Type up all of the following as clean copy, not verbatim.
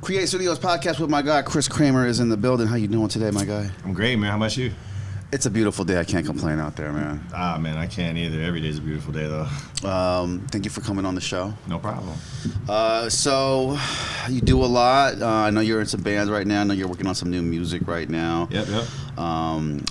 Create Studios podcast with my guy Chris Kramer is in the building. How you doing today, my guy? I'm great, man. How about you? It's a beautiful day. I can't complain out there, man. Ah, man, I can't either. Every day's a beautiful day, though. Thank you for coming on the show. No problem. So you do a lot. I know you're in some bands right now. I know you're working on some new music right now. Yep.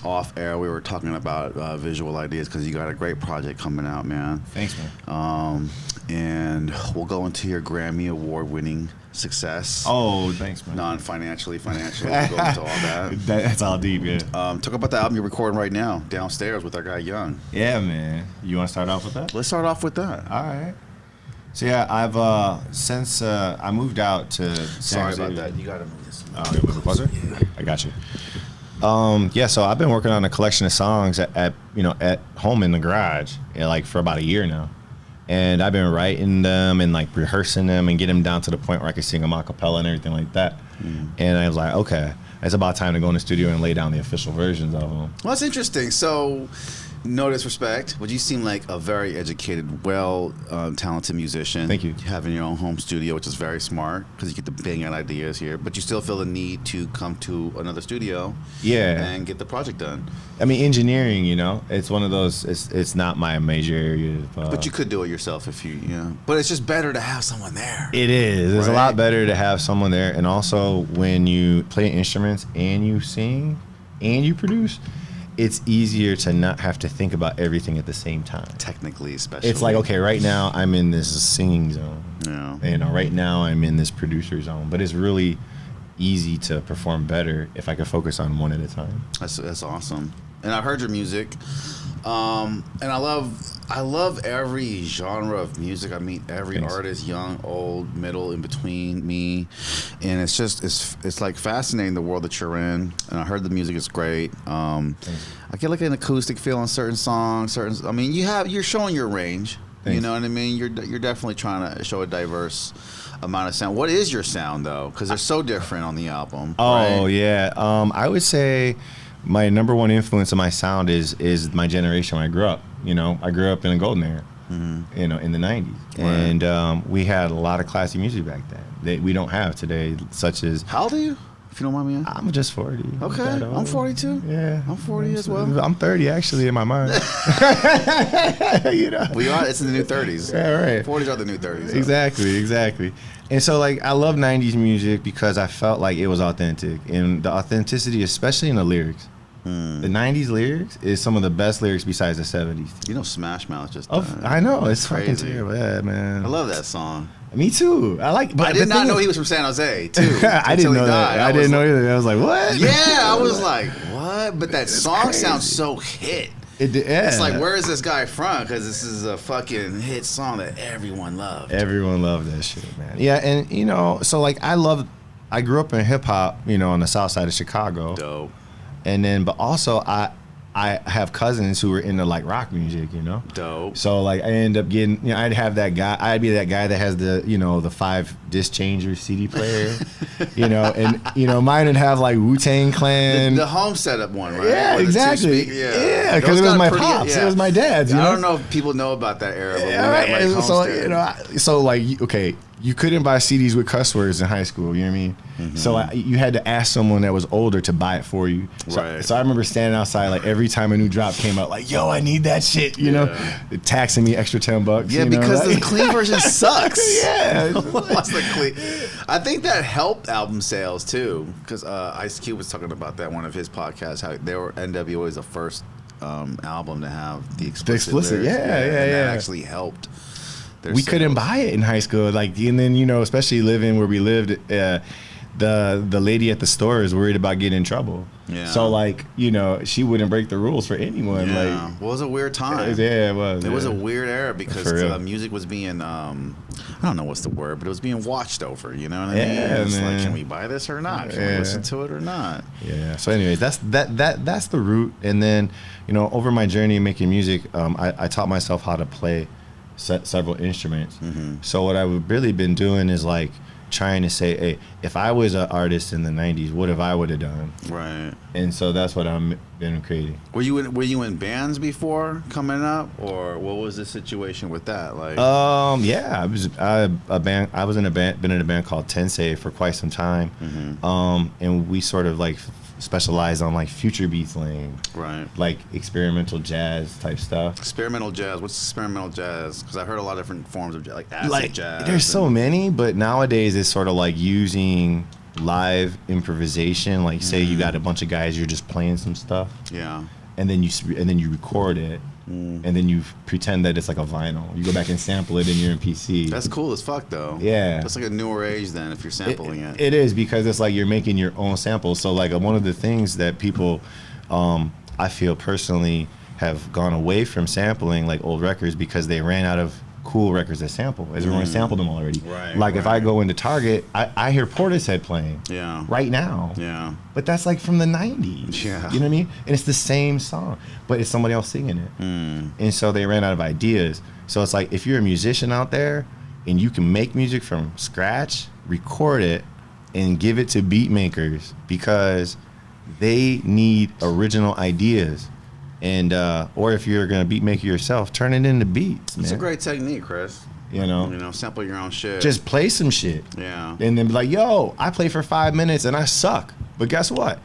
Off air, we were talking about visual ideas because you got a great project coming out, man. Thanks, man. And we'll go into your Grammy award-winning success. Oh, thanks, man. Non-financially, financially, we'll go into all that. That's all deep, yeah. Talk about the album you're recording right now, Downstairs with our guy Young. Yeah, man. You want to start off with that? Let's start off with that. All right. So yeah, I've since I moved out to Sorry about that. You gotta move this. Oh, you move it closer? Yeah. I got you. Yeah, so I've been working on a collection of songs at home in the garage, for about a year now. And I've been writing them and rehearsing them and getting them down to the point where I can sing them a cappella and everything like that. And I was like, okay, it's about time to go in the studio and lay down the official versions of them. Well, that's interesting. So, no disrespect, but you seem like a very educated, talented musician. Thank you. Having your own home studio, which is very smart because you get to bang out ideas here. But you still feel the need to come to another studio, and get the project done. I mean, engineering, it's one of those. It's not my major area. But you could do it yourself if you. But it's just better to have someone there. It is. It's a lot better to have someone there, and also when you play instruments and you sing and you produce, it's easier to not have to think about everything at the same time. Technically, especially. It's like, okay, right now I'm in this singing zone. Yeah. Right now I'm in this producer zone. But it's really easy to perform better if I could focus on one at a time. That's awesome. And I heard your music. And I love every genre of music. I meet every artist, young, old, middle, in between me, and it's like fascinating the world that you're in. And I heard the music is great. I get like an acoustic feel on certain songs. I mean, you're showing your range. Thanks. You know what I mean? You're definitely trying to show a diverse amount of sound. What is your sound though? Because they're so different on the album. Oh, right? Yeah. I would say my number one influence on my sound is my generation when I grew up. I grew up in a golden era, in the 90s. Right. And we had a lot of classy music back then that we don't have today, such as... How old are you, if you don't mind me asking? I'm just 40. Okay, I'm 42. Yeah. I'm 40 as well. I'm 30, actually, in my mind. We are, it's in the new 30s. Yeah, right. 40s are the new 30s. So. Exactly. And so, I love 90s music because I felt like it was authentic. And the authenticity, especially in the lyrics. The 90s lyrics is some of the best lyrics besides the 70s. Smash Mouth just I know. It's crazy. Fucking terrible. Yeah, man. I love that song. Me too. But I did not know he was from San Jose, too. I didn't know that. I didn't know either. I was like, what? Yeah, I was like, what? But that song sounds so hit. It's like, where is this guy from? Because this is a fucking hit song that everyone loved. Everyone loved that shit, man. Yeah, and, so, I grew up in hip-hop, on the south side of Chicago. Dope. And then, but also I have cousins who were into rock music, Dope. So I end up getting, I'd have that guy. I'd be that guy that has the, the 5 disc changer CD player, and mine would have Wu-Tang Clan. The home setup one, right? Yeah, exactly. Yeah, because it was my pops. Yeah. It was my dad's. I don't know if people know about that era, but we had so okay. You couldn't buy CDs with cuss words in high school, you know what I mean? Mm-hmm. So you had to ask someone that was older to buy it for you. So I remember standing outside every time a new drop came out, yo, I need that shit, you know? Taxing me extra $10. Yeah, because the clean version sucks. Yeah. What's the clean? I think that helped album sales too, because Ice Cube was talking about that one of his podcasts, how NWA was the first album to have the explicit lyrics. And that actually helped. We couldn't buy it in high school, and then especially living where we lived, the lady at the store is worried about getting in trouble. Yeah. So she wouldn't break the rules for anyone. Yeah. Well, it was a weird time. Yeah, it was. It was a weird era because music was being I don't know what's the word, but it was being watched over. You know what I mean? It was can we buy this or not? Can we listen to it or not? Yeah. So, anyways, that's the root. And then over my journey in making music, I taught myself how to play several instruments. So what I've really been doing is trying to say, hey, if I was an artist in the 90s, what if I would have done? Right. And so that's what I'm been creating. Were you in bands before coming up, or what was the situation with that? Like, yeah, I was in a band, been in a band called Tensei for quite some time. And we sort of like specialized on like future beats lane, right, like experimental jazz type stuff. Experimental jazz. What's experimental jazz? Because I've heard a lot of different forms of jazz, like acid jazz. There's so many, but nowadays it's sort of like using live improvisation. Like, say you got a bunch of guys, you're just playing some stuff. Yeah. And then you record it, and then you pretend that it's like a vinyl. You go back and sample it in your MPC. That's cool as fuck, though. Yeah. That's like a newer age then, if you're sampling it. It is, because it's like you're making your own samples. So like one of the things that people, I feel personally, have gone away from sampling like old records because they ran out of cool records to sample. Everyone sampled them already. Right. Like if I go into Target, I hear Portishead playing. Yeah. Right now. Yeah. But that's like from the 90s. Yeah. You know what I mean? And it's the same song, but it's somebody else singing it. And so they ran out of ideas. So it's like, if you're a musician out there and you can make music from scratch, record it, and give it to beat makers, because they need original ideas. And or if you're gonna beat maker yourself, turn it into beats. It's man. a great technique, Chris. You know, sample your own shit. just play some shit. Yeah. And then be like, yo, I played for 5 minutes and I suck. But guess what?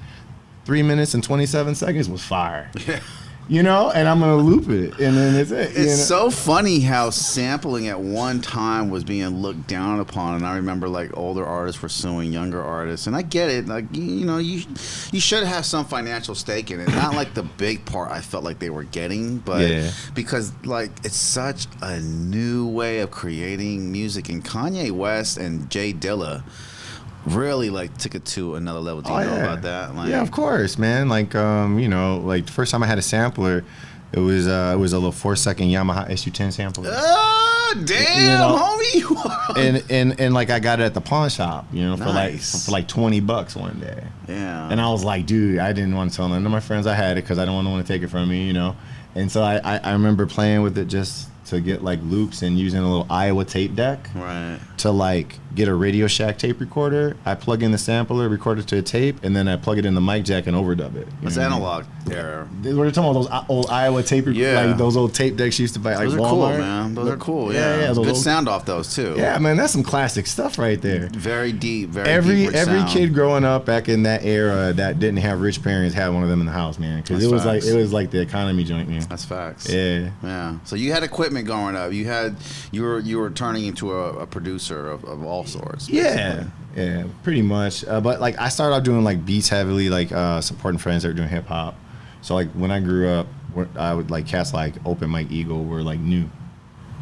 3 minutes and 27 seconds was fire. Yeah. You know, and I'm gonna loop it, and then it's it. It's so funny how sampling at one time was being looked down upon, and I remember like older artists were suing younger artists, and I get it. Like you should have some financial stake in it, not like the big part I felt like they were getting, but because like it's such a new way of creating music, and Kanye West and Jay Dilla really like took it to another level. Do you know about that? Like, yeah, of course, man. Like like the first time I had a sampler, it was a little 4-second Yamaha SU10 sampler. Oh, damn, homie! and like I got it at the pawn shop, Nice. for like $20 one day. Yeah. And I was like, dude, I didn't want to tell none of my friends I had it because I don't want to take it from me, And so I remember playing with it just to get like loops and using a little Iowa tape deck. Right. To like get a Radio Shack tape recorder. I plug in the sampler, record it to a tape, and then I plug it in the mic jack and overdub it. It's analog era. We're talking about those old Iowa tape, like those old tape decks you used to buy. Those like are Walmart. cool, man. Those are cool. Yeah. Good sound off those too. Yeah, man, that's some classic stuff right there. Very deep. Very every deep sound. kid growing up back in that era that didn't have rich parents had one of them in the house, man. Because it was like the economy joint, man. That's facts. Yeah. Yeah. So you had equipment growing up. You were turning into a producer of all sorts. Basically. Yeah, pretty much. But like I started off doing like beats heavily, like supporting friends that were doing hip hop. So like when I grew up, I would like cats like Open Mike Eagle were like new,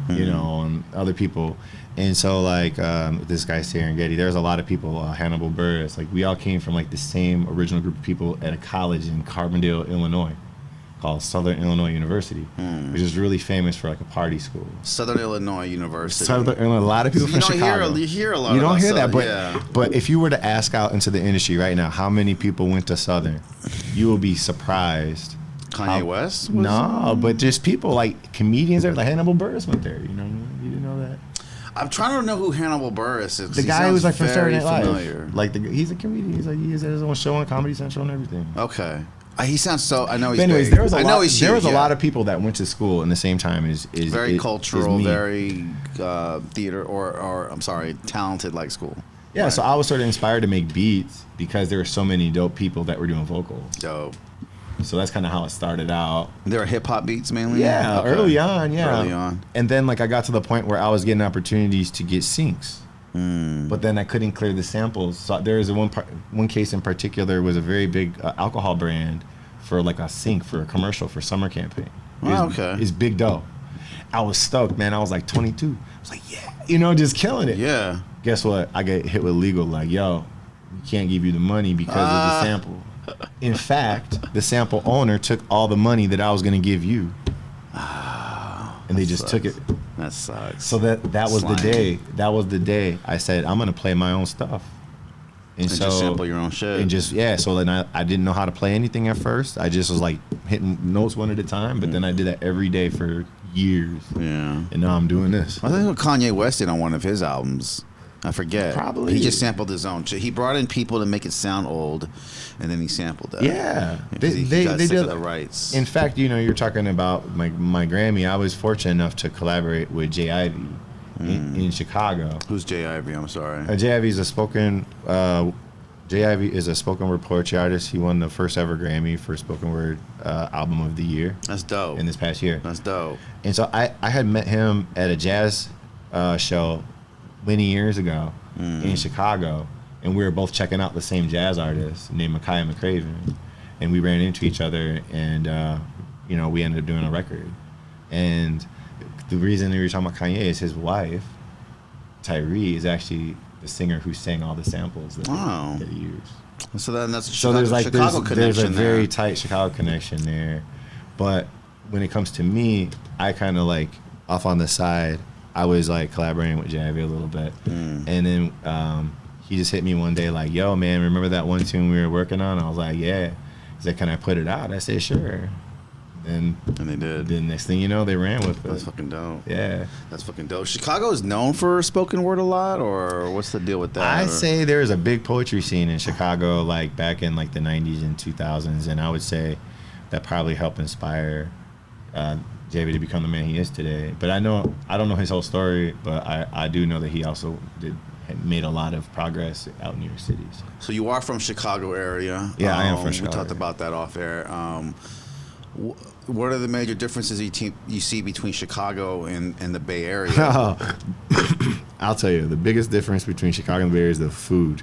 and other people. And so like this guy Serengeti, there's a lot of people, Hannibal Burris. Like we all came from like the same original group of people at a college in Carbondale, Illinois, called Southern Illinois University, which is really famous for like a party school. Southern Illinois University. Southern Illinois, a lot of people from Chicago. You hear a lot. You don't hear that, but but if you were to ask out into the industry right now, how many people went to Southern, you will be surprised. Kanye West? No, but just people like comedians there, like Hannibal Buress went there. You didn't know that? I'm trying to know who Hannibal Buress is. The guy who's like from Saturday Night familiar. Live. Like he's a comedian. He has his own show on Comedy Central and everything. Okay. He sounds so. I know he's. But anyways, big. there was a huge, lot of people that went to school in the same time as very cultural, me. very theater or I'm sorry, talented like school. Yeah, right. So I was sort of inspired to make beats because there were so many dope people that were doing vocals. Dope. So that's kind of how it started out. There are hip hop beats mainly. Yeah, okay. early on. Early on. And then like I got to the point where I was getting opportunities to get syncs. But then I couldn't clear the samples. So there was one case in particular was a very big alcohol brand for like a sync for a commercial for summer campaign. Okay. It's big dough. I was stoked, man. I was like 22. I was like, yeah, just killing it. Yeah. Guess what? I get hit with legal. Like, yo, we can't give you the money because of the sample. In fact, the sample owner took all the money that I was going to give you. And they just took it. That sucks. So that was the day. That was the day I said, I'm going to play my own stuff. And so just sample your own shit. And just, so then I didn't know how to play anything at first. I just was like hitting notes one at a time. But then I did that every day for years. Yeah. And now I'm doing this. I think what Kanye West did on one of his albums. I forget. Probably. He just sampled his own. He brought in people to make it sound old, and then he sampled that. Yeah, They got sick of the rights. In fact, you're talking about my Grammy. I was fortunate enough to collaborate with Jay Ivy in Chicago. Who's Jay Ivy? I'm sorry. Jay Ivy is a spoken word poetry artist. He won the first ever Grammy for spoken word album of the year. That's dope. In this past year. That's dope. And so I had met him at a jazz show many years ago in Chicago, and we were both checking out the same jazz artist named Micaiah McCraven, and we ran into each other, and we ended up doing a record. And the reason we were talking about Kanye is his wife, Tyree, is actually the singer who sang all the samples that he used. So then that's there's a very there. tight Chicago connection there. But when it comes to me, I kind of like off on the side, I was like collaborating with Javi a little bit, and then he just hit me one day like, "Yo, man, remember that one tune we were working on?" I was like, "Yeah." He said, "Can I put it out?" I said, "Sure." And they did. The next thing you know, they ran with it. That's fucking dope. Yeah, that's fucking dope. Chicago is known for spoken word a lot, or what's the deal with that? I say there is a big poetry scene in Chicago, like back in like the '90s and 2000s, and I would say that probably helped inspire JV to become the man he is today. But I don't know his whole story, but I do know that he also made a lot of progress out in New York City. So you are from Chicago area. Yeah, I am from Chicago. We talked about that off air. What are the major differences you see between Chicago and the Bay Area? I'll tell you, the biggest difference between Chicago and the Bay Area is the food.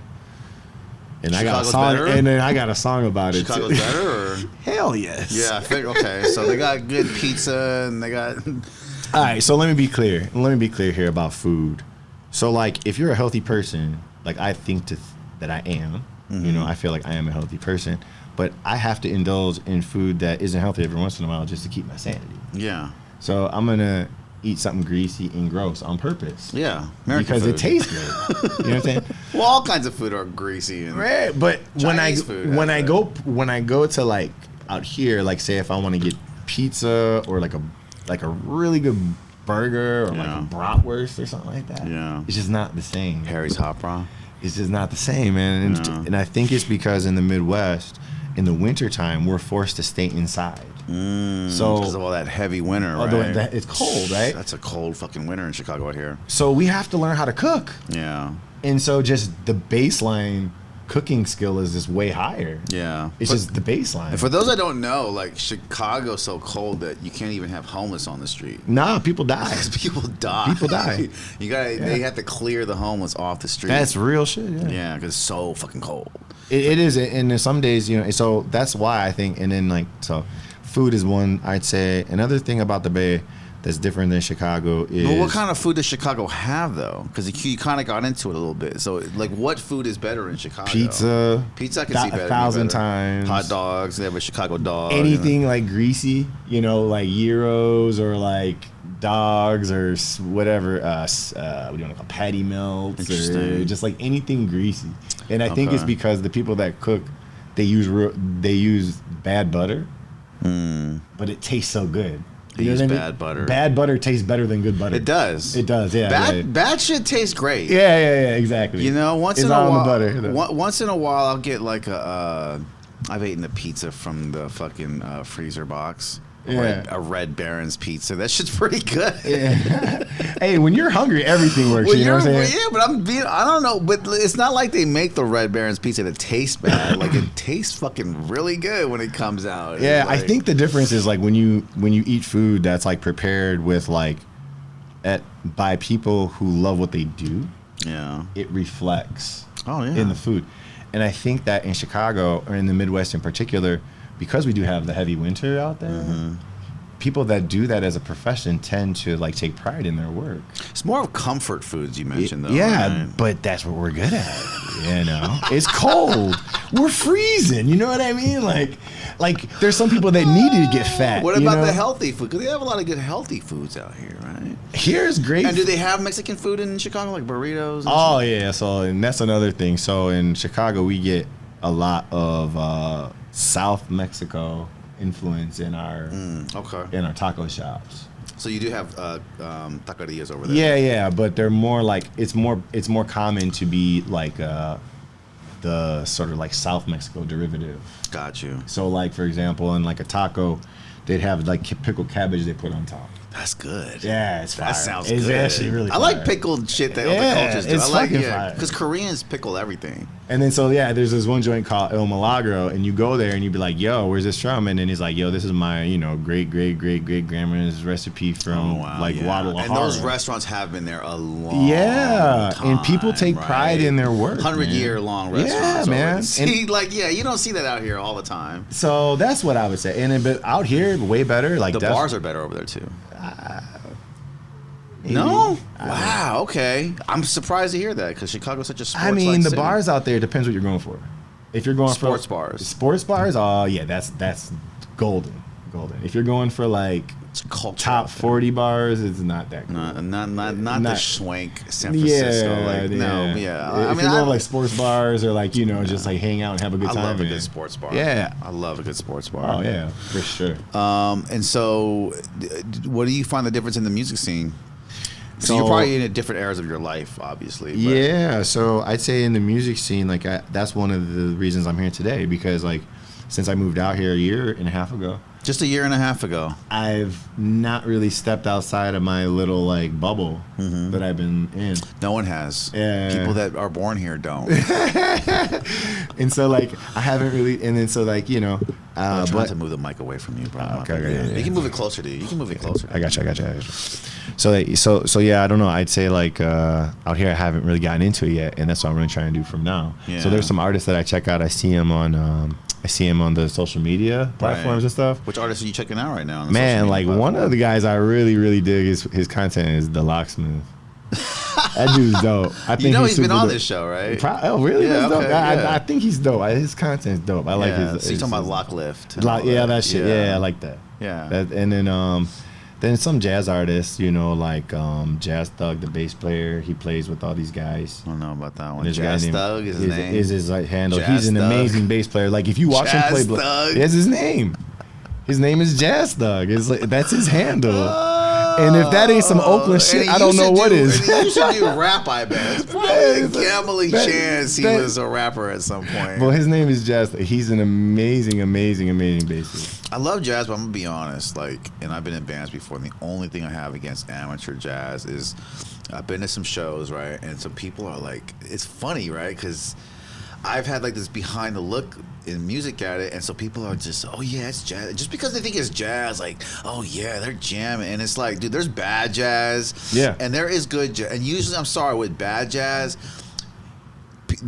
And Chicago's I got a song, better? and then I got a song about Chicago's it. Chicago's better, or hell yes. Yeah, I think okay. So they got good pizza, and they got. All right, so let me be clear. Let me be clear here about food. So like, if you're a healthy person, like I think that I am, I feel like I am a healthy person. But I have to indulge in food that isn't healthy every once in a while just to keep my sanity. Yeah. So I'm gonna eat something greasy and gross on purpose. Yeah, American because food. It tastes good. You know what I'm saying? Well, all kinds of food are greasy. And right, but when I go to like out here, like say if I want to get pizza or like a really good burger or like a bratwurst or something like that. Yeah. It's just not the same. Harry's Hot Bra. It's just not the same, man. And I think it's because in the Midwest, in the wintertime, we're forced to stay inside. So because of all that heavy winter, right? It's cold, right? That's a cold fucking winter in Chicago out here. So we have to learn how to cook. Yeah. And so just the baseline cooking skill is just way higher. Yeah. It's just the baseline. And for those that don't know, like Chicago's so cold that you can't even have homeless on the street. Nah, people die. People die. People die. They have to clear the homeless off the street. That's real shit, yeah. Yeah, because it's so fucking cold. It is, and some days, so that's why I think, and then so food is one, I'd say. Another thing about the Bay that's different than Chicago is... Well, what kind of food does Chicago have, though? Because you kind of got into it a little bit. So, like, what food is better in Chicago? Pizza. Pizza, I can see better. 1,000 times. Hot dogs. They have a Chicago dog. Anything like greasy, like gyros or like dogs or whatever. What do you want to call patty melts or just like anything greasy. And I think it's because the people that cook, they use bad butter, but it tastes so good. They use bad butter. Bad butter tastes better than good butter. It does. It does, yeah. Bad shit tastes great. Yeah, exactly. Once in a while, once in a while, I'll get like I've eaten a pizza from the fucking freezer box. Yeah. A Red Baron's pizza. That shit's pretty good. Yeah. Hey, when you're hungry, everything works. Well, you know what I'm saying? Yeah, but I don't know. But it's not like they make the Red Baron's pizza that tastes bad. Like it tastes fucking really good when it comes out. Yeah, I think the difference is like when you eat food that's like prepared with by people who love what they do. Yeah. It reflects. Oh yeah. In the food, and I think that in Chicago or in the Midwest in particular, because we do have the heavy winter out there, people that do that as a profession tend to like take pride in their work. It's more of comfort foods you mentioned, though. Yeah, right? but that's what we're good at. It's cold. We're freezing. You know what I mean? Like there's some people that need to get fat. What about the healthy food? Because they have a lot of good healthy foods out here, right? Here's great. And do they have Mexican food in Chicago, like burritos? Oh yeah. So and that's another thing. So in Chicago, we get a lot of South Mexico influence in our taco shops. So you do have taquerias over there. Yeah, but they're more like it's more common to be like the sort of like South Mexico derivative. Got you. So like for example, in like a taco, they'd have like pickled cabbage they put on top. That's good. Yeah, it's fire. That sounds it's good. Actually really I fire. like pickled shit that other cultures do. It's I like fucking fire. because Koreans pickle everything. And then so there's this one joint called El Milagro, and you go there and you be like, "Yo, where's this from?" And then he's like, "Yo, this is my great grandma's recipe from Guadalajara." And those restaurants have been there a long time, and people take pride in their work. 100-year-long restaurants. Yeah, man. See, you don't see that out here all the time. So that's what I would say. And then, but out here, way better. Like the bars are better over there too. Maybe. No? Wow, okay. I'm surprised to hear that because Chicago's such a sports the city. bars out there depends what you're going for. If you're going sports for bars, oh yeah, that's golden. If you're going for like top 40 bars, it's not that cool. Not the Schwank San Francisco. If you're going like sports bars or like just like hang out and have a good time. I love a good sports bar. Yeah, I love a good sports bar. Oh yeah, for sure. And so, what do you find the difference in the music scene? So you're probably in different eras of your life, obviously. But. Yeah, so I'd say in the music scene, like that's one of the reasons I'm here today because like since I moved out here a year and a half ago. Just a year and a half ago. I've not really stepped outside of my little like bubble that I've been in. No one has. Yeah. People that are born here don't. And so like I haven't really, and then so like I'm trying to move the mic away from you, bro. Okay. You can move it closer to you. You can move it closer. I got you. So yeah, I don't know. I'd say like out here I haven't really gotten into it yet, and that's what I'm really trying to do from now. Yeah. So there's some artists that I check out. I see them on the social media platforms and stuff. Which artists are you checking out right now? Man, like one of the guys I really, really dig his content is The Locksmith. That dude's dope. I think he's been on this show, right? Oh, really? Yeah, That's dope. yeah. I think he's dope. His content's dope. I like his. So you're talking about Lock Lift. That shit. Yeah, I like that. Yeah. And then some jazz artists, like Jazz Thug, the bass player. He plays with all these guys. I don't know about that one. Jazz Thug is his name. Is his handle. Jazz He's an Thug. amazing bass player. Like if you watch him play, that's his name. His name is Jazz Thug. That's his handle. And if that ain't some Oakland shit, I don't know what is. You should do rap, I bet. It's probably a gambling chance he was a rapper at some point. Well, his name is Jazz. He's an amazing bassist. I love jazz, but I'm gonna be honest. And I've been in bands before, and the only thing I have against amateur jazz is I've been to some shows, right? And some people are like, it's funny, right? Because I've had like this behind the look in music at it, and so people are just, oh yeah, it's jazz. Just because they think it's jazz, like, oh yeah, they're jamming, and it's like, dude, there's bad jazz, and there is good jazz, and usually, I'm sorry, with bad jazz,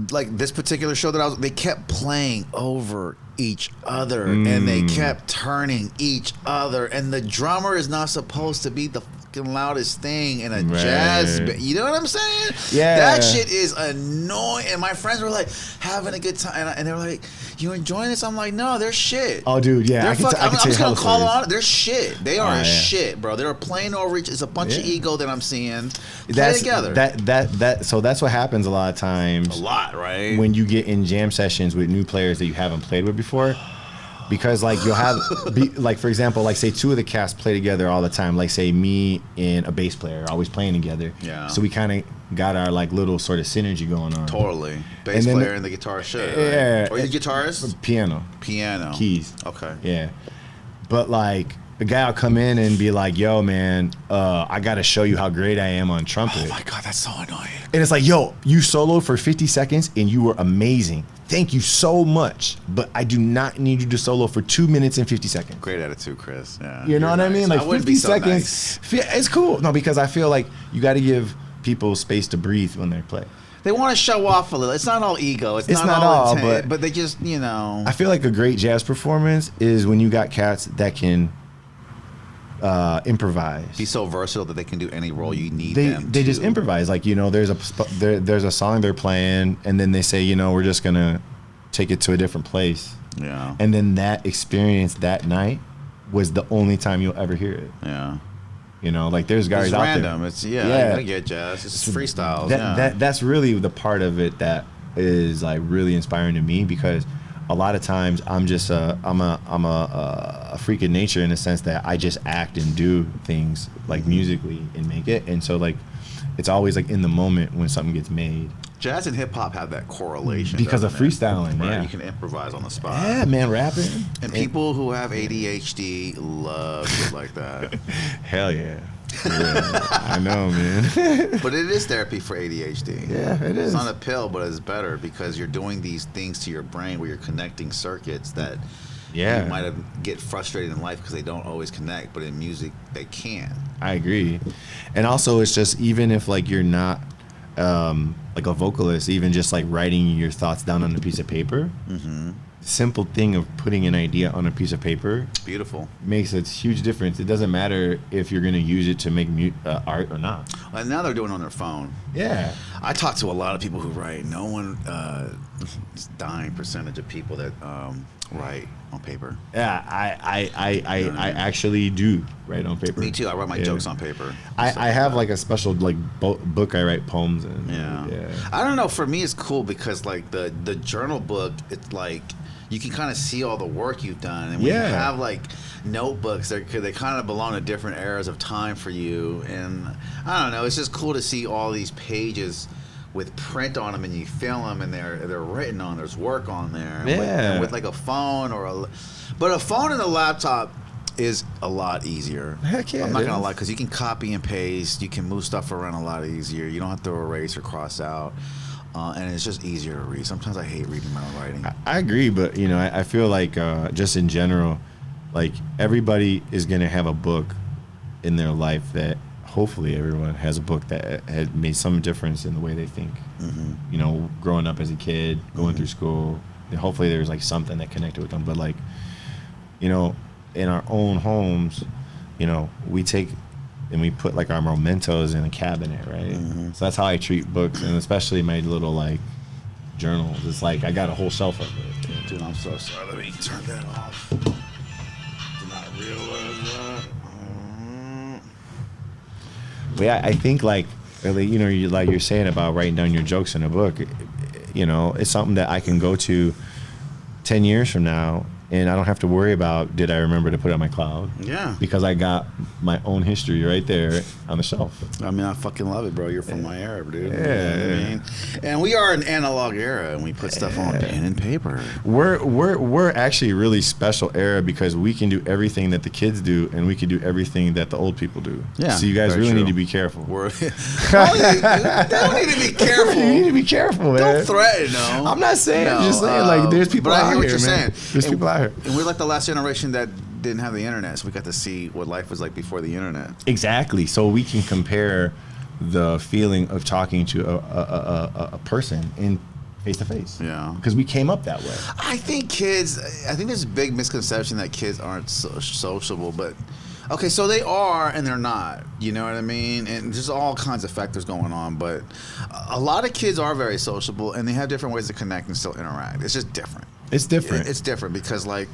like this particular show that they kept playing over each other, and they kept turning each other, and the drummer is not supposed to be the loudest thing in a jazz band. You know what I'm saying? Yeah. That shit is annoying. And my friends were like having a good time, and they were like, "You enjoying this?" I'm like, "No, they're shit." Oh, dude, yeah. I'm just gonna call it on. They're shit. They are shit, bro. They're playing over each. It's a bunch of ego that I'm seeing. Play together. So that's what happens a lot of times. A lot, right? When you get in jam sessions with new players that you haven't played with before. Because like you'll have, like for example, like say two of the cast play together all the time. Like say me and a bass player are always playing together. Yeah. So we kind of got our like little sort of synergy going on. Totally. Bass player and the guitar should. Yeah. Right? Or your guitarist? Piano. Keys. Okay. Yeah. But like a guy will come in and be like, "Yo, man, I got to show you how great I am on trumpet." Oh my God, that's so annoying. And it's like, "Yo, you soloed for 50 seconds and you were amazing. Thank you so much, but I do not need you to solo for 2 minutes and 50 seconds. Great attitude, Chris. Yeah, you know what I mean? Like 50 seconds. It's cool. No, because I feel like you got to give people space to breathe when they play. They want to show off a little. It's not all ego. It's not all intent, but they just, I feel like a great jazz performance is when you got cats that can improvise. Be so versatile that they can do any role you need them. They just improvise. Like there's a song they're playing, and then they say, we're just gonna take it to a different place. Yeah. And then that experience that night was the only time you'll ever hear it. Yeah. Like there's guys out random. there. It's I get jazz. It's freestyles. That's really the part of it that is like really inspiring to me because a lot of times I'm just I'm a freak of nature in the sense that I just act and do things like musically and make it, and so like it's always like in the moment when something gets made. Jazz and hip hop have that correlation because of doesn't it? freestyling. Right, Yeah, you can improvise on the spot. yeah, man, rapping. And people who have ADHD love shit like that. Hell yeah. Yeah, I know, man. But it is therapy for ADHD. Yeah, it is. It's not a pill, but it's better because you're doing these things to your brain where you're connecting circuits that you might have get frustrated in life because they don't always connect, but in music they can. I agree. And also it's just, even if like you're not like a vocalist, even just like writing your thoughts down on a piece of paper, simple thing of putting an idea on a piece of paper, beautiful, makes a huge difference. It doesn't matter if you're going to use it to make art or not. And now they're doing it on their phone. Yeah. I talk to a lot of people who write. No one, it's dying percentage of people that write on paper. Yeah, I actually do write on paper. Me too. I write my jokes on paper. I have like a special like book I write poems in. Yeah. I don't know. For me, it's cool because like the journal book, it's like you can kind of see all the work you've done, and when you have like notebooks, they kind of belong to different eras of time for you. And I don't know. It's just cool to see all these pages with print on them, and you feel them, and they're written on. There's work on there. And with like a phone but a phone and a laptop is a lot easier. Heck yeah, I'm not gonna lie, because you can copy and paste. You can move stuff around a lot easier. You don't have to erase or cross out. And it's just easier to read. Sometimes I hate reading my own writing. I agree, but you know, I feel like just in general, like everybody is gonna have a book in their life that hopefully everyone has a book that had made some difference in the way they think. You know, growing up as a kid, going through school, and hopefully there's like something that connected with them. But like, you know, in our own homes, you know, we take and we put like our mementos in a cabinet, right? So that's how I treat books, and especially my little like journals. It's like I got a whole shelf of it. Dude, I'm so sorry. Let me turn that off. Did not realize that. But yeah, I think like, you know, like you're saying about writing down your jokes in a book, you know, it's something that I can go to 10 years from now, and I don't have to worry about, did I remember to put it on my cloud? Yeah. Because I got my own history right there on the shelf. I mean, I fucking love it, bro. You're from my era, dude. Yeah. You know what I mean? And we are an analog era, and we put stuff on pen and paper. We're actually a really special era because we can do everything that the kids do, and we can do everything that the old people do. Yeah. So you guys really need to be careful. They don't need to be careful. You need to be careful, man. Don't threaten, no. I'm not saying. I'm just saying, like, there's people but out I hear here, what you're man. saying. There's people out here. And we're like the last generation that didn't have the internet, so we got to see what life was like before the internet. Exactly. So we can compare the feeling of talking to a person in face to face. Yeah. Because we came up that way. I think there's a big misconception that kids aren't sociable, but okay, so they are and they're not. You know what I mean? And there's all kinds of factors going on, but a lot of kids are very sociable, and they have different ways to connect and still interact. It's just different. It's different. It's different because like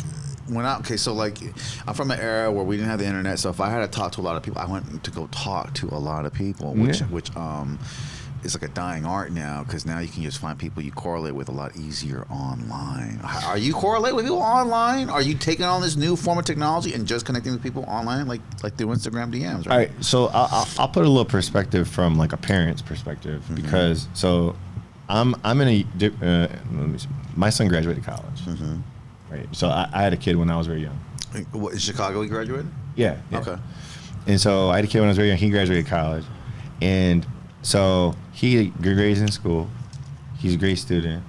so like I'm from an era where we didn't have the internet, so if I had to talk to a lot of people, I went to go talk to a lot of people, which is like a dying art now, because now you can just find people you correlate with a lot easier online. Are you correlating with people online? Are you taking on this new form of technology and just connecting with people online, like through Instagram DMs? Right? All right, so I'll put a little perspective from like a parent's perspective, because so I'm in a my son graduated college, right? So I had a kid when I was very young. What, in Chicago he graduated? Yeah. Okay. And so I had a kid when I was very young. He graduated college, and so he had good grades in school. He's a great student.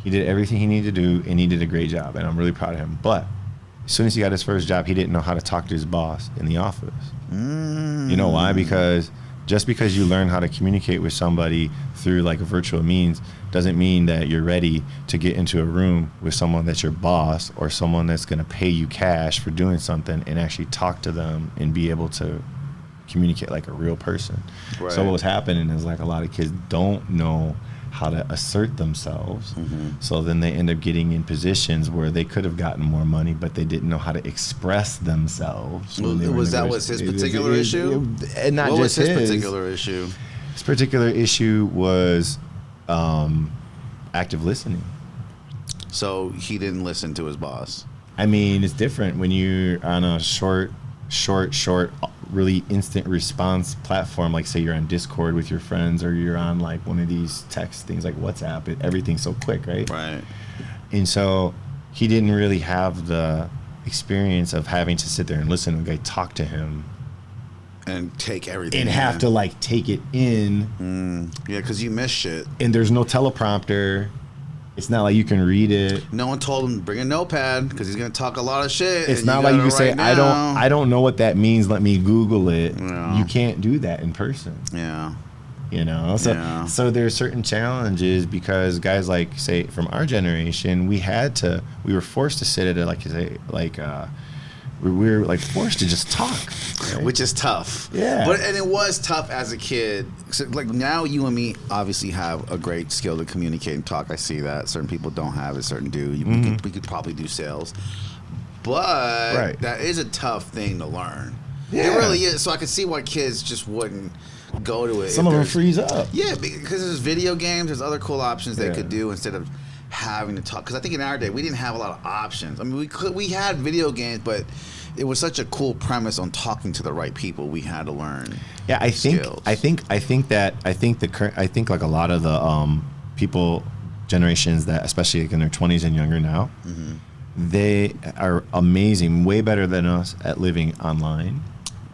He did everything he needed to do, and he did a great job, and I'm really proud of him. But as soon as he got his first job, he didn't know how to talk to his boss in the office. You know why? Because just because you learn how to communicate with somebody through like a virtual means doesn't mean that you're ready to get into a room with someone that's your boss or someone that's going to pay you cash for doing something and actually talk to them and be able to communicate like a real person. Right. So what's happening is like a lot of kids don't know how to assert themselves. So then they end up getting in positions where they could have gotten more money, but they didn't know how to express themselves. Was his particular issue? And not what just was his particular issue? His particular issue was active listening. So he didn't listen to his boss. I mean, it's different when you're on a short, really instant response platform. Like, say you're on Discord with your friends, or you're on like one of these text things like WhatsApp. Everything's so quick, right? Right. And so he didn't really have the experience of having to sit there and listen to a guy talk to him and take everything and have to like take it in. Yeah, because you miss shit. And there's no teleprompter. It's not like you can read it. No one told him to bring a notepad because he's gonna talk a lot of shit. It's not like you can say, I don't know what that means. Let me Google it. Yeah. You can't do that in person. Yeah. You know, so there's certain challenges because guys like, say, from our generation, we were forced to sit at we were like forced to just talk, right? Which is tough. Yeah. And it was tough as a kid. So, like, now you and me obviously have a great skill to communicate and talk. I see that certain people don't have it, certain do. We could probably do sales, but that is a tough thing to learn. Yeah. It really is. So I could see why kids just wouldn't go to it. Some of them freeze up. Yeah, because there's video games. There's other cool options they could do instead of having to talk. Because I think in our day we didn't have a lot of options. I mean, we had video games, but it was such a cool premise on talking to the right people. We had to learn. Yeah, I think skills. I think like a lot of the people generations that, especially like in their 20s and younger now, they are amazing, way better than us at living online.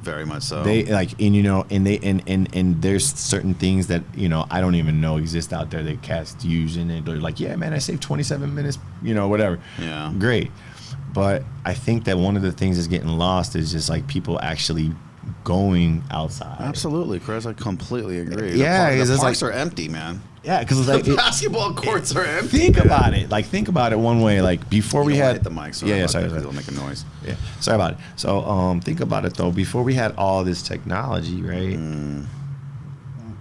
Very much so. They like, and you know, and there's certain things that, you know, I don't even know exist out there that cats use, and they're like, yeah, man, I saved 27 minutes, you know, whatever. Yeah. Great. But I think that one of the things that's getting lost is just like people actually going outside. Absolutely, Chris. I completely agree. Yeah, the parks are empty, man. Yeah, because it's like the basketball courts are empty. Think about it. Like, think about it one way. Like, before we had hit the mic. Sorry, it'll make a noise. Yeah, sorry about it. So, think about it though. Before we had all this technology, right?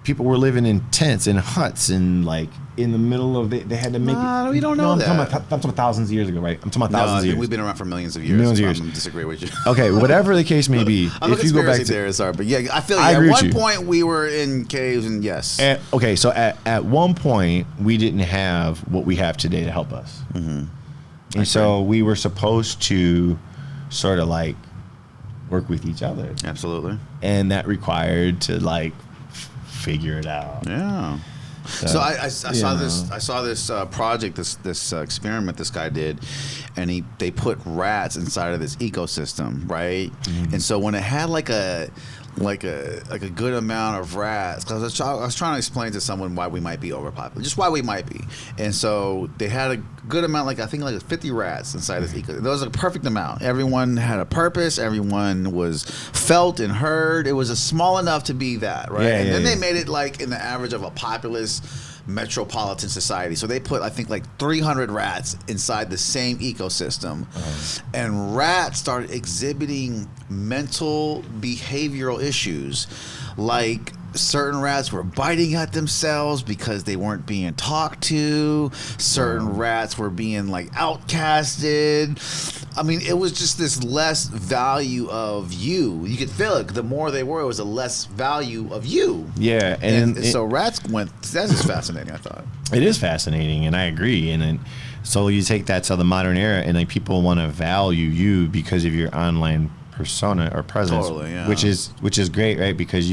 People were living in tents and huts and like in the middle of they had to make it. We don't know I'm that. talking about thousands of years ago, right? I'm talking about thousands of years. We've been around for millions of years. I disagree with you. Okay, whatever the case may be. I'm if you go back to there, sorry, but yeah, I feel I at agree one with you. point we were in caves, and yes. Okay, so at one point we didn't have what we have today to help us, and so we were supposed to sort of like work with each other. Absolutely. And that required to like figure it out. Yeah. So I saw this project, this experiment this guy did, and they put rats inside of this ecosystem, right? And so when it had like a good amount of rats, because I was trying to explain to someone why we might be overpopulated, just why we might be, and so they had a good amount, like I think like 50 rats inside this ecosystem. That was a perfect amount. Everyone had a purpose. Everyone was felt and heard. It was a small enough to be that, right? And then they made it like in the average of a populous metropolitan society. So they put, I think, like 300 rats inside the same ecosystem. And rats started exhibiting mental behavioral issues. Like certain rats were biting at themselves because they weren't being talked to. Certain rats were being like outcasted. I mean, it was just this less value of you. You could feel it. The more they were, it was a less value of you. Yeah. And so rats went, that's just fascinating, I thought. It is fascinating, and I agree. And so you take that to the modern era, and like people want to value you because of your online persona or presence, totally, yeah. which is great, right? Because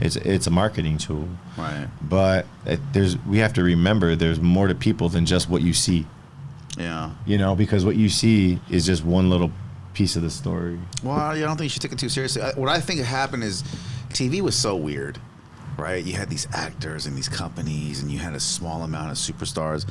it's a marketing tool, right? But we have to remember there's more to people than just what you see. Yeah, you know, because what you see is just one little piece of the story. Well, I don't think you should take it too seriously. What I think happened is TV was so weird, right? You had these actors and these companies, and you had a small amount of superstars.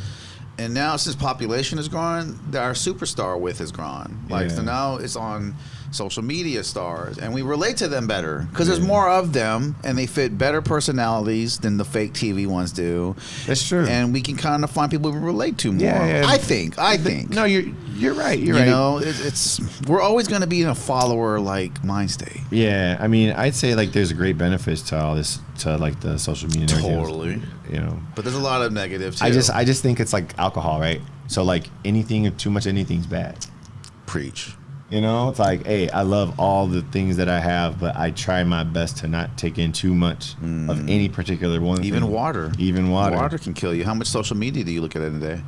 And now, since population is growing, our superstar width has grown. Like, so now it's on social media stars, and we relate to them better because there's more of them, and they fit better personalities than the fake TV ones do. That's true. And we can kind of find people we relate to more. Yeah. I think. No, you're right. You're right. You know, it's we're always going to be in a follower like mind state. Yeah, I mean, I'd say like there's a great benefits to all this, to like the social media. Totally. You know, but there's a lot of negatives too. I just think it's like alcohol, right? So like too much anything's bad. Preach. You know, it's like, hey, I love all the things that I have, but I try my best to not take in too much of any particular one. Even thing. water. Even water. Water can kill you. How much social media do you look at in a day?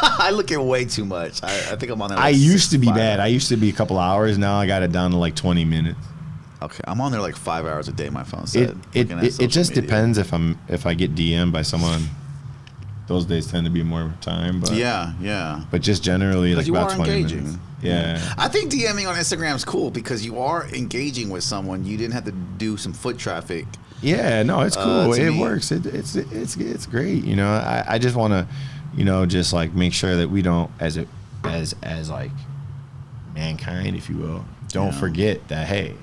I look at way too much. I think I'm on there. Like I used to be 5 bad. hours. I used to be a couple hours. Now I got it down to like 20 minutes. Okay, I'm on there like 5 hours a day. My phone said. It just depends if I get DM'd by someone. Those days tend to be more time, but yeah. But just generally like about 20 engaging. minutes. Yeah. I think DMing on Instagram is cool because you are engaging with someone. You didn't have to do some foot traffic. Yeah, no, it's cool. It me. works. It's great. You know, I just want to, you know, just like make sure that we don't, as like mankind, if you will, don't forget that hey,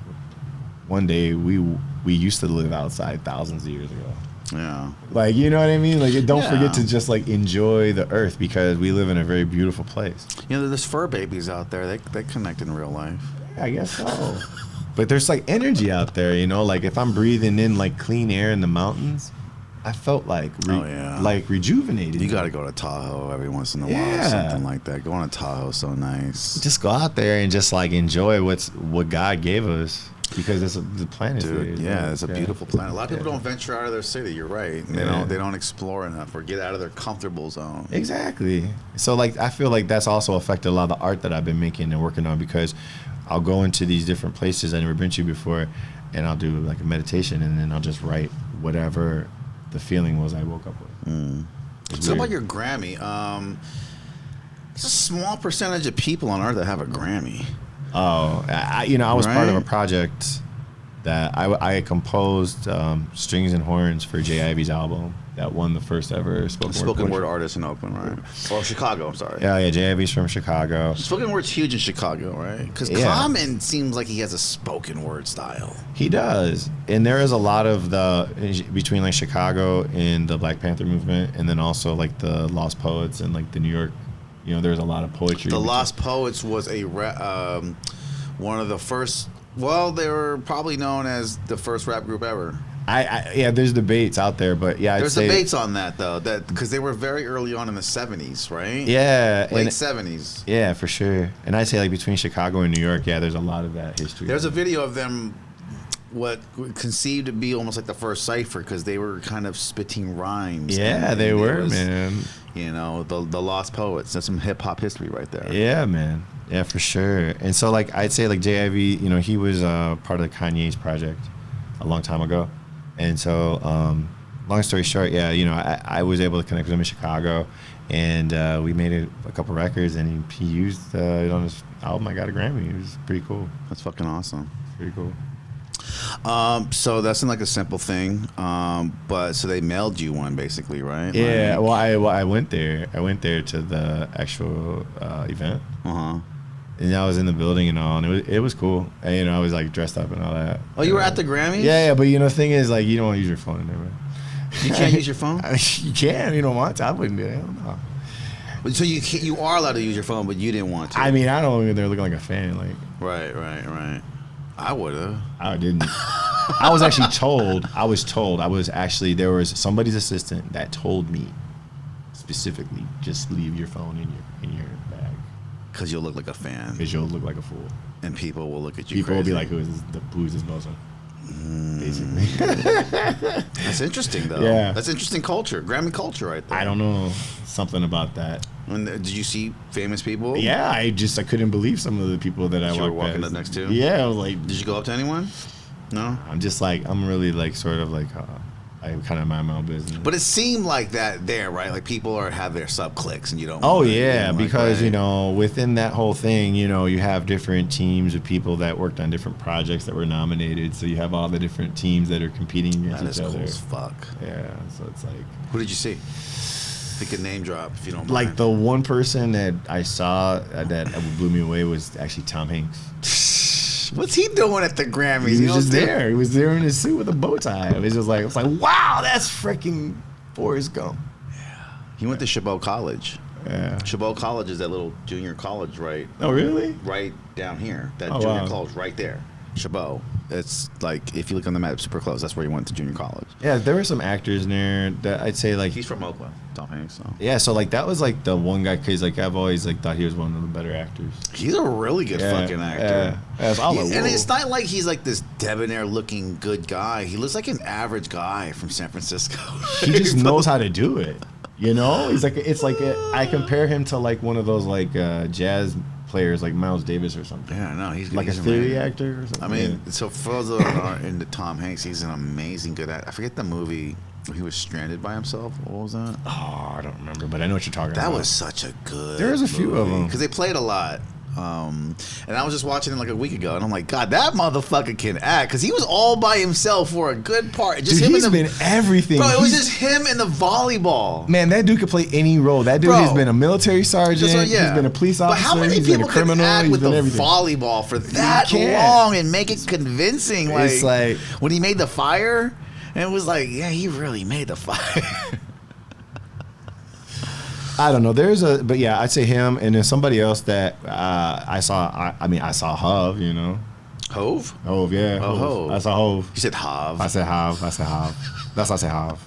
one day we used to live outside thousands of years ago. Yeah. Like, you know what I mean? Like, don't forget to just like enjoy the earth because we live in a very beautiful place. You know, there's fur babies out there. They connect in real life. I guess so. But there's like energy out there, you know. Like if I'm breathing in like clean air in the mountains, I felt like like rejuvenated. You got to go to Tahoe every once in a while, or something like that. Going to Tahoe is so nice. Just go out there and just like enjoy what God gave us because the planet. Dude, it's a beautiful planet. A lot of people don't venture out of their city. You're right. They don't explore enough or get out of their comfortable zone. Exactly. So like I feel like that's also affected a lot of the art that I've been making and working on because I'll go into these different places I've never been to before, and I'll do like a meditation, and then I'll just write whatever the feeling was I woke up with. So about your Grammy, it's a small percentage of people on Earth that have a Grammy. Oh, I was part of a project that I composed strings and horns for Jay Ivy's album that won the first ever spoken word artist in Oakland, right? Or Chicago, I'm sorry. Yeah, Jay Ivy's from Chicago. Spoken word's huge in Chicago, right? Because Common seems like he has a spoken word style. He does, and there is a lot of between like Chicago and the Black Panther movement, and then also like the Lost Poets and like the New York. You know, there's a lot of poetry. The Lost Poets was one of the first. Well, they were probably known as the first rap group ever. There's debates out there, but there's debates on that though, that because they were very early on in the 70s, right? Yeah, late 70s. Yeah, for sure. And I'd say like between Chicago and New York, there's a lot of that history. There's a video of them, what conceived to be almost like the first cipher because they were kind of spitting rhymes. Yeah, they were, man. You know, the Lost Poets. That's some hip hop history right there. Yeah, man. Yeah, for sure. And so like I'd say like Jay Ivy, you know, he was part of the Kanye's project a long time ago. And so, long story short, you know, I was able to connect with him in Chicago, and we made a couple records, and he used it on his album. I got a Grammy. It was pretty cool. That's fucking awesome. Pretty cool. So that's like a simple thing, but so they mailed you one basically, right? Yeah. I went there. I went there to the actual event. And I was in the building and all, and it was cool. And, you know, I was like dressed up and all that. Oh, you were at the Grammys? Yeah, but you know, the thing is, like, you don't want to use your phone in there, man. You can't use your phone? You can. You don't want to. I wouldn't do it. I don't know. So you are allowed to use your phone, but you didn't want to. I mean, I don't think they're looking like a fan. Like, right. I would have. I didn't. I was actually told. There was somebody's assistant that told me specifically, just leave your phone in your bag. Because you'll look like a fan. Because you'll look like a fool. And people will look at you People crazy. will be like, who's this bozo? Basically. That's interesting, though. Yeah. That's interesting culture. Grammy culture right there. I don't know. Something about that. And did you see famous people? Yeah, I couldn't believe some of the people that you were walking up next to? Yeah, I was like... Did you go up to anyone? No? I'm really like, sort of like... I kind of mind my own business. But it seemed like that there, right? Like people have their sub cliques, and you don't. Oh yeah, because you know, within that whole thing, you know, you have different teams of people that worked on different projects that were nominated. So you have all the different teams that are competing against each other. That is cool as fuck. Yeah, so it's like. Who did you see? Pick a name drop if you don't mind. Like the one person that I saw that blew me away was actually Tom Hanks. What's he doing at the Grammys? He was just there. He was there in his suit with a bow tie. It was like, wow, that's freaking Forrest Gump. Yeah. He went to Chabot College. Yeah. Chabot College is that little junior college, right? Oh, really? Right down here. That junior college right there. Chabot. It's like, if you look on the map, super close. That's where he went to junior college. Yeah, there were some actors in there that I'd say like... He's from Oakland, Tom Hanks. So. Yeah, so like that was like the one guy, because like I've always like thought he was one of the better actors. He's a really good fucking actor. And it's not like he's like this debonair looking good guy. He looks like an average guy from San Francisco. He just knows how to do it. You know, I compare him to like one of those like jazz players like Miles Davis or something. Yeah, no, he's like he's a theory amazing. actor or something. I mean, so for those that aren't into Tom Hanks, he's an amazing good actor. I forget the movie where he was stranded by himself. What was that? Oh, I don't remember, but I know what you're talking about. That was such a good. There's a few of them because they played a lot. And I was just watching it like a week ago, and I'm like, God, that motherfucker can act because he was all by himself for a good part. Just dude, him he's in the, been everything. Bro, it was just him in the volleyball. Man, that dude could play any role. That dude has been a military sergeant. He's been a police officer. But how many he's people been a criminal. can act he's with been the everything. volleyball for that long and make it convincing? Like, it's like when he made the fire, and it was like, yeah, he really made the fire. I don't know. But yeah, I'd say him, and then somebody else that I saw. I saw Hov. You know, Hove? Hov, yeah. Oh, Hove. I saw Hov. You said Hov. I said Hov. That's why I said Hov.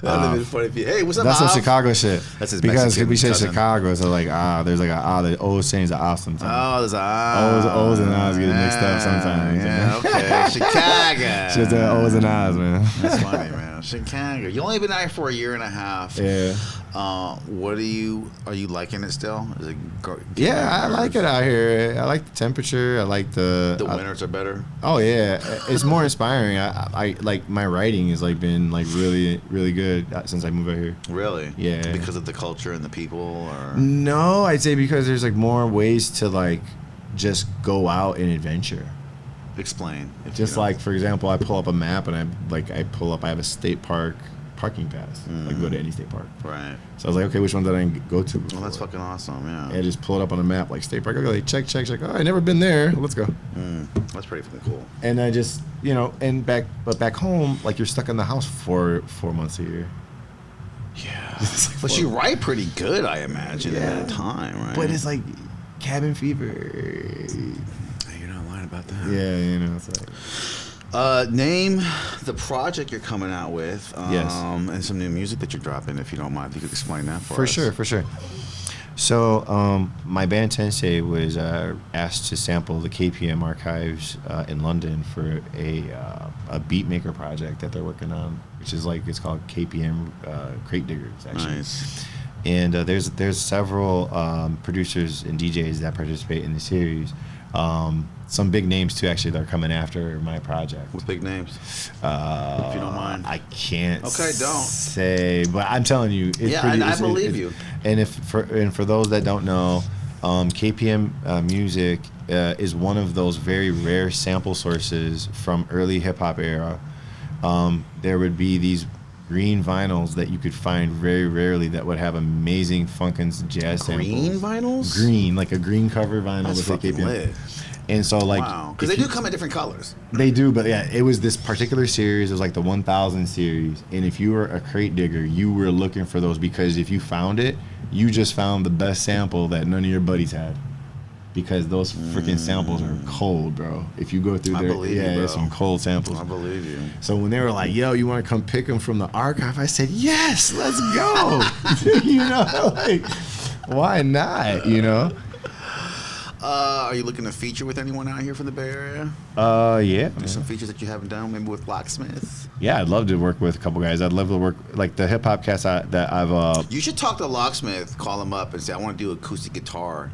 That would have been funny if you, hey, what's up, That's Hov? some Chicago shit. That's his because Mexican we say cousin. Chicago, so like there's like the O's change the off sometimes. Oh, there's O's and I's get mixed up sometimes. Yeah, okay. Chicago. Shit, the O's and I's, man. That's funny, man. Chicago. You only been out here for a year and a half. Yeah. Are you liking it still? Is it Yeah, I like it out here. I like the temperature. I like the winters are better. Oh yeah, it's more inspiring. I like my writing has like been like really really good since I moved out here. Really? Yeah. Because of the culture and the people, or no? I'd say because there's like more ways to like just go out and adventure. Explain. Just like for example, I pull up a map and I have a state park parking pass. Like go to any state park. Right. So I was like, okay, which one did I go to before? Well, that's fucking awesome. Yeah. And I just pull it up on a map like state park. I go like check. Oh, I never been there. Let's go. That's pretty fucking cool. And I just but back home, like you're stuck in the house for 4 months a year. Yeah. But you write pretty good, I imagine, at that time, right? But it's like cabin fever. You're not lying about that. Yeah, you know, it's like. Name the project you're coming out with. Yes. And some new music that you're dropping, if you don't mind. If you could explain that for us. For sure. So my band Tensei was asked to sample the KPM archives in London for a beat maker project that they're working on, which is like, it's called KPM Crate Diggers, actually. Nice. And there's several producers and DJs that participate in the series. Some big names too, actually, that are coming after my project. What big names? If you don't mind. I can't. Okay, don't say, but I'm telling you, it's I believe you. And for those that don't know, KPM music is one of those very rare sample sources from early hip hop era. There would be these green vinyls that you could find very rarely that would have amazing funkin' jazz samples. Green vinyls? Green, like a green cover vinyl. That's with fucking KPM. lit. And so like, wow, because they do come in different colors. They do, but yeah, it was this particular series. It was like the 1000 series, and if you were a crate digger, you were looking for those, because if you found it, you just found the best sample that none of your buddies had, because those freaking samples are cold, bro. If you go through there, there's some cold samples. I believe you. So when they were like, "Yo, you want to come pick them from the archive?" I said, "Yes, let's go." You know, like, why not? You know. Are you looking to feature with anyone out here from the Bay Area? Yeah. There's some features that you haven't done, maybe with Locksmith. Yeah, I'd love to work with a couple guys. I'd love to work like the hip hop cats that I've. You should talk to Locksmith, call him up, and say, "I want to do acoustic guitar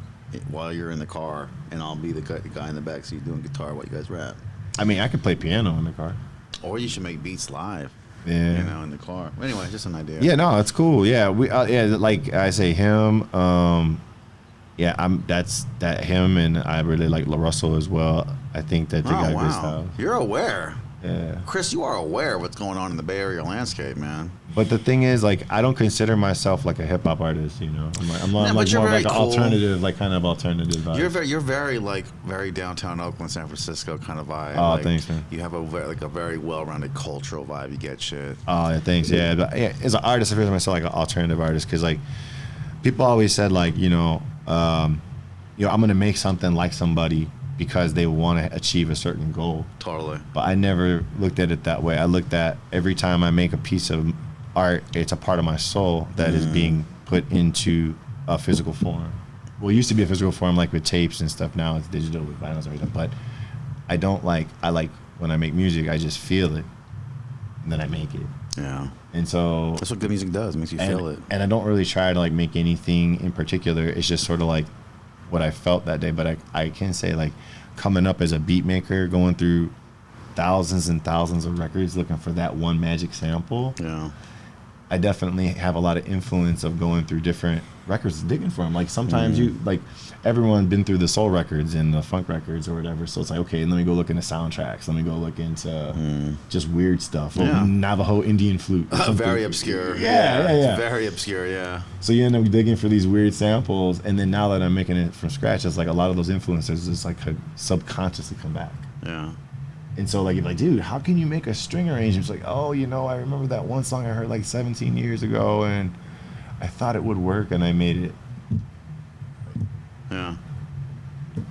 while you're in the car, and I'll be the guy in the back seat doing guitar while you guys rap." I mean, I could play piano in the car. Or you should make beats live. Yeah. You know, in the car. Anyway, just an idea. Yeah, no, it's cool. Yeah, we like I say him. Yeah, that's him, and I really like La Russell as well. I think that they got good style. You're aware. Yeah. Chris, you are aware of what's going on in the Bay Area landscape, man. But the thing is, like, I don't consider myself like a hip hop artist. You know, I'm like more like an alternative, like kind of alternative vibe. You're very downtown Oakland, San Francisco kind of vibe. Oh, like, thanks, man. You have a very well-rounded cultural vibe. You get shit. Oh, yeah, thanks. Yeah, but yeah, as an artist, I feel myself like an alternative artist, because like people always said like I'm gonna make something like somebody because they want to achieve a certain goal. Totally. But I never looked at it that way. I looked at every time I make a piece of art, it's a part of my soul that is being put into a physical form. Well, it used to be a physical form, like with tapes and stuff. Now it's digital with vinyls and everything. But I like when I make music, I just feel it, and then I make it. Yeah. And so That's what good music does. It makes you feel it. And I don't really try to like make anything in particular. It's just sort of like what I felt that day. But I can say like coming up as a beat maker, going through thousands and thousands of records looking for that one magic sample. Yeah. I definitely have a lot of influence of going through different records, digging for them. Like sometimes you like everyone been through the soul records and the funk records or whatever. So it's like, okay, let me go look into soundtracks. Let me go look into just weird stuff. Yeah. Navajo Indian flute. Very obscure. Yeah. It's very obscure. Yeah. So you end up digging for these weird samples, and then now that I'm making it from scratch, it's like a lot of those influences just like could subconsciously come back. Yeah. And so, like, you're like, dude, how can you make a string arrangement? It's like, oh, I remember that one song I heard like 17 years ago, and I thought it would work, and I made it. Yeah.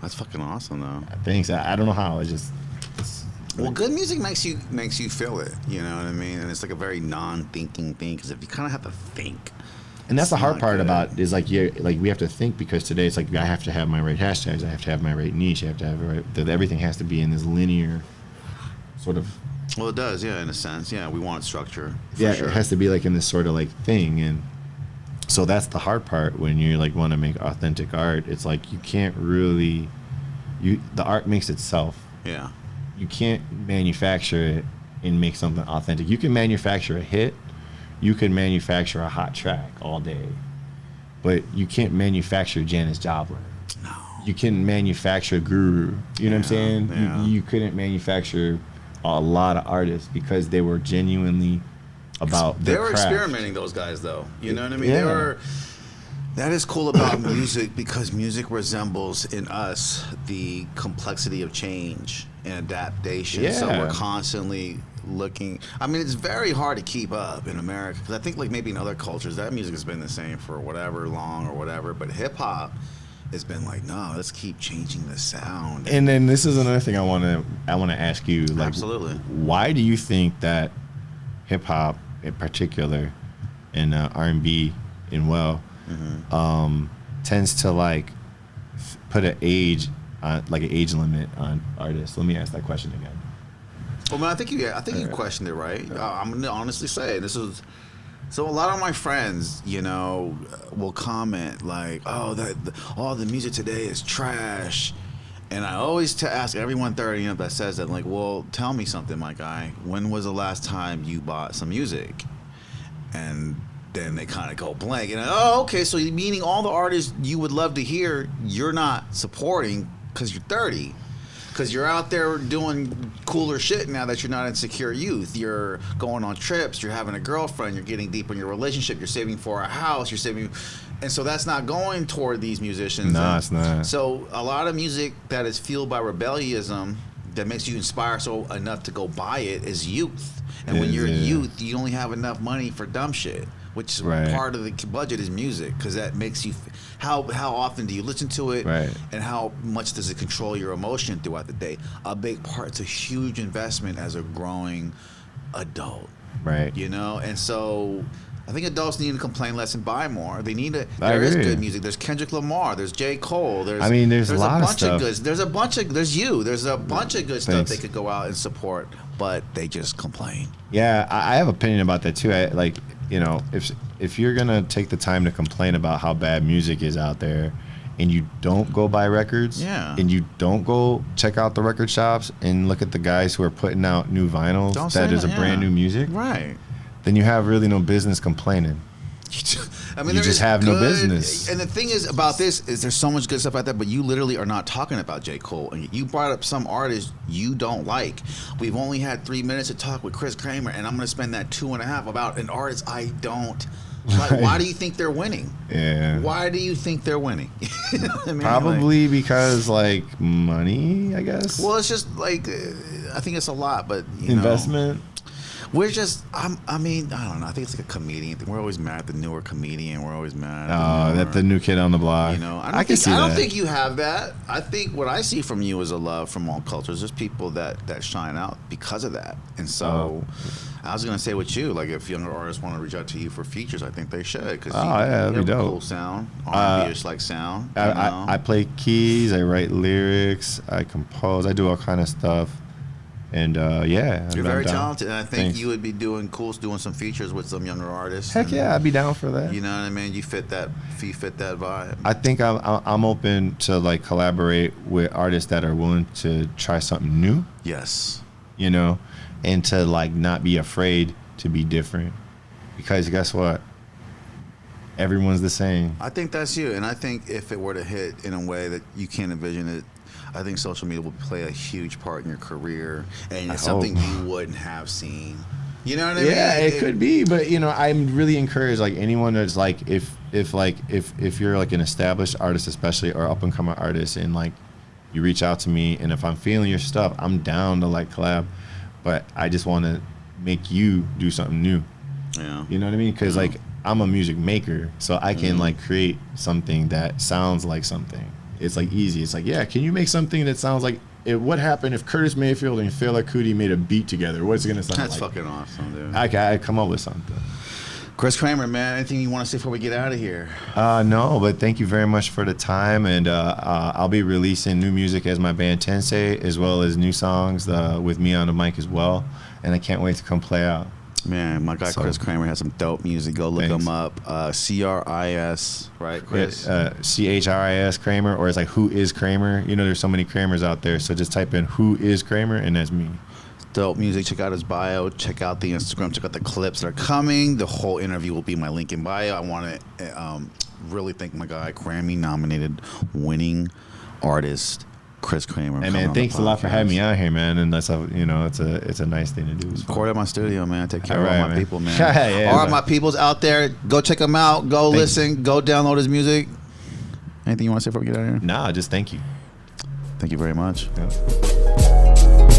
That's fucking awesome, though. Thanks. I don't know how. It's well, good music makes you feel it. You know what I mean? And it's like a very non-thinking thing, because if you kind of have to think. And that's the hard part good. about is like we have to think, because today it's like I have to have my right hashtags, I have to have my right niche, I have to have everything has to be in this linear sort of. Well, it does, yeah, in a sense. Yeah, we want structure. Yeah, sure. It has to be like in this sort of like thing, and so that's the hard part when you like want to make authentic art. It's like you can't really, the art makes itself. Yeah. You can't manufacture it and make something authentic. You can manufacture a hit, you can manufacture a hot track all day, but you can't manufacture Janis Joplin. No. You can manufacture Guru. You know what I'm saying? Yeah. You couldn't manufacture a lot of artists because they were genuinely about they their were craft. experimenting, those guys, though. You know what I mean? Yeah. They were. That is cool about music, because music resembles in us the complexity of change and adaptation. Yeah. So we're constantly looking. I mean, it's very hard to keep up in America, because I think like maybe in other cultures that music has been the same for whatever long or whatever, but hip hop has been like, no, let's keep changing the sound. And then this is another thing I want to ask you. Like, Absolutely. Why do you think that hip hop, in particular, and R&B, tends to like put an age limit on artists? Let me ask that question again. Well, man, I think you questioned it right. I'm gonna honestly say this is. So a lot of my friends, will comment like, "Oh, all the music today is trash," and I always ask everyone 30 that says that, like, "Well, tell me something, my guy. When was the last time you bought some music?" And then they kind of go blank, and oh, okay, so meaning all the artists you would love to hear, you're not supporting because you're 30. Because you're out there doing cooler shit now that you're not in secure youth. You're going on trips, you're having a girlfriend, you're getting deep in your relationship, you're saving for a house, and so that's not going toward these musicians. No, it's not. So a lot of music that is fueled by rebellionism, that makes you inspire enough to go buy it, is youth. And when you're youth, you only have enough money for dumb shit, which part of the budget is music, because that makes you. How often do you listen to it, right, and how much does it control your emotion throughout the day? A big part. It's a huge investment as a growing adult, right? And so I think adults need to complain less and buy more. They need to. There is good music. There's Kendrick Lamar. There's J. Cole. There's a lot bunch of of good. There's a bunch of good stuff Thanks. they could go out and support, but they just complain. Yeah, I have an opinion about that too. If you're gonna take the time to complain about how bad music is out there, and you don't go buy records, and you don't go check out the record shops and look at the guys who are putting out new vinyls that is a brand new music, right? Then you have really no business complaining. I mean, you just have no business. And the thing is about this is there's so much good stuff out there, but you literally are not talking about J. Cole. And you brought up some artists you don't like. We've only had 3 minutes to talk with Chris Kramer, and I'm going to spend that 2.5 about an artist I don't like. Right. Why do you think they're winning? Yeah. Why do you think they're winning? You know what I mean? Probably because like money, I guess. Well, it's just like I think it's a lot, but investment. We're just, I don't know. I think it's like a comedian thing. We're always mad at the newer comedian. We're always mad at the new kid on the block. I don't think you have that. I think what I see from you is a love from all cultures. There's people that shine out because of that. And so I was going to say with you, like if younger artists want to reach out to you for features, I think they should. Cause that'd be dope. Cool sound, R&B-ish like sound. I play keys, I write lyrics, I compose, I do all kind of stuff. And yeah, You're I'm very down. talented, and I think Thanks. you would be doing some features with some younger artists. Heck and, yeah, I'd be down for that. You know what I mean? You fit that vibe. I think I'm open to like collaborate with artists that are willing to try something new, Yes. you know, and to like not be afraid to be different, because guess what? Everyone's the same. I think that's you, and I think if it were to hit in a way that you can't envision it, I think social media will play a huge part in your career, and it's something you wouldn't have seen. You know what I mean? Yeah, it could be, but you know, I'm really encouraged. Like anyone that's like, if you're like an established artist, especially or up and coming artist, and like you reach out to me, and if I'm feeling your stuff, I'm down to like collab. But I just want to make you do something new. Yeah. You know what I mean? Because like I'm a music maker, so I can like create something that sounds like something. It's like easy. It's like, yeah, can you make something that sounds like what happened if Curtis Mayfield and Fela Kuti made a beat together? What's it gonna sound That's like? fucking awesome, dude. I come up with something. Chris Kramer, man, anything you want to say before we get out of here? No, but thank you very much for the time, and I'll be releasing new music as my band Tensei, as well as new songs with me on the mic as well, and I can't wait to come play out. Man, my guy Chris Kramer has some dope music. Go look him up. CRIS, right, Chris? CHRIS Kramer, or it's like Who is Kramer? You know, there's so many Kramers out there, so just type in Who is Kramer, and that's me. Dope music. Check out his bio. Check out the Instagram. Check out the clips that are coming. The whole interview will be in my link in bio. I want to really thank my guy, Grammy-nominated winning artist Chris Kramer. Hey man, thanks a lot for having me out here, man. And that's it's a nice thing to do. Record at my studio, man. Take care of all my people, man. Yeah, all my peoples out there, go check him out. Go listen. Go download his music. Anything you want to say before we get out of here? Nah, just thank you. Thank you very much. Yeah.